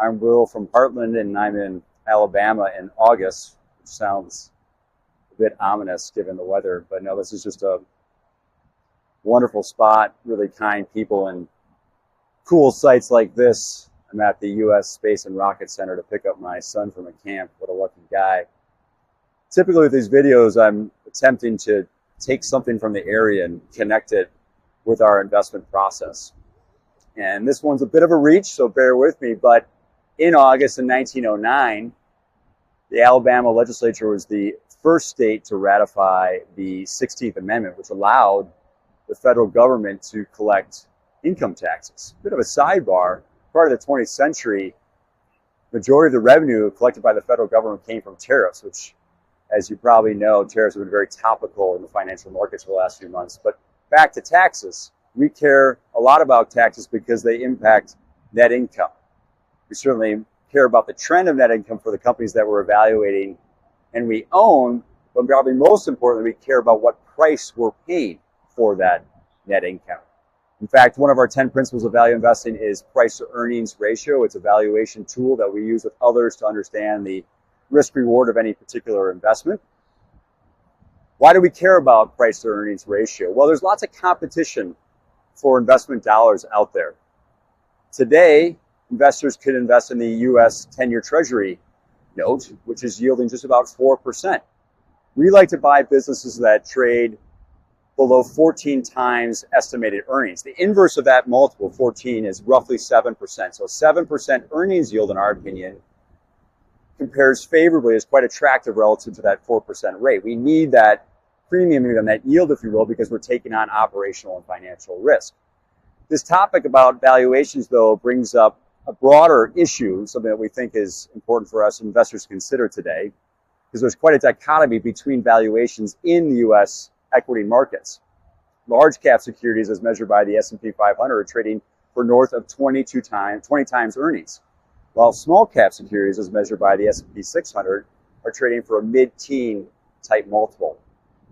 I'm Will from Heartland, and I'm in Alabama in August, which sounds a bit ominous given the weather, but no, this is just a wonderful spot, really kind people, and cool sites like this. I'm at the U.S. Space and Rocket Center to pick up my son from a camp. What a lucky guy. Typically with these videos, I'm attempting to take something from the area and connect it with our investment process. And this one's a bit of a reach, so bear with me, but in August in 1909, the Alabama legislature was the first state to ratify the 16th Amendment, which allowed the federal government to collect income taxes. A bit of a sidebar, part of the 20th century, majority of the revenue collected by the federal government came from tariffs, which, as you probably know, tariffs have been very topical in the financial markets for the last few months. But back to taxes. We care a lot about taxes because they impact net income. We certainly care about the trend of net income for the companies that we're evaluating and we own, but probably most importantly, we care about what price we're paid for that net income. In fact, one of our 10 principles of value investing is price to earnings ratio. It's a valuation tool that we use with others to understand the risk reward of any particular investment. Why do we care about price to earnings ratio? Well, there's lots of competition for investment dollars out there. Today, investors could invest in the U.S. 10-year Treasury note, which is yielding just about 4%. We like to buy businesses that trade below 14 times estimated earnings. The inverse of that multiple, 14, is roughly 7%. So 7% earnings yield, in our opinion, compares favorably, is quite attractive relative to that 4% rate. We need that premium on that yield, if you will, because we're taking on operational and financial risk. This topic about valuations, though, brings up a broader issue, something that we think is important for us investors to consider today, because there's quite a dichotomy between valuations in the U.S. equity markets. Large cap securities, as measured by the S&P 500, are trading for north of 20 times earnings, while small cap securities, as measured by the S&P 600, are trading for a mid-teen type multiple.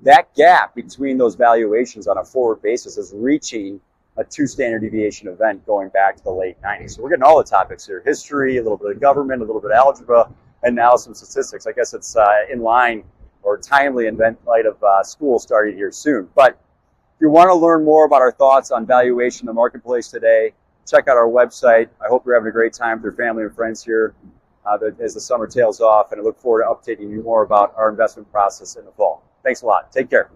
That gap between those valuations on a forward basis is reaching a 2 standard deviation event going back to the late 90s. So we're getting all the topics here: history, a little bit of government, a little bit of algebra, and now some statistics. I guess it's in line or timely in light of school starting here soon. But if you want to learn more about our thoughts on valuation in the marketplace today, check out our website. I hope you're having a great time with your family and friends here as the summer tails off, and I look forward to updating you more about our investment process in the fall. Thanks a lot. Take care.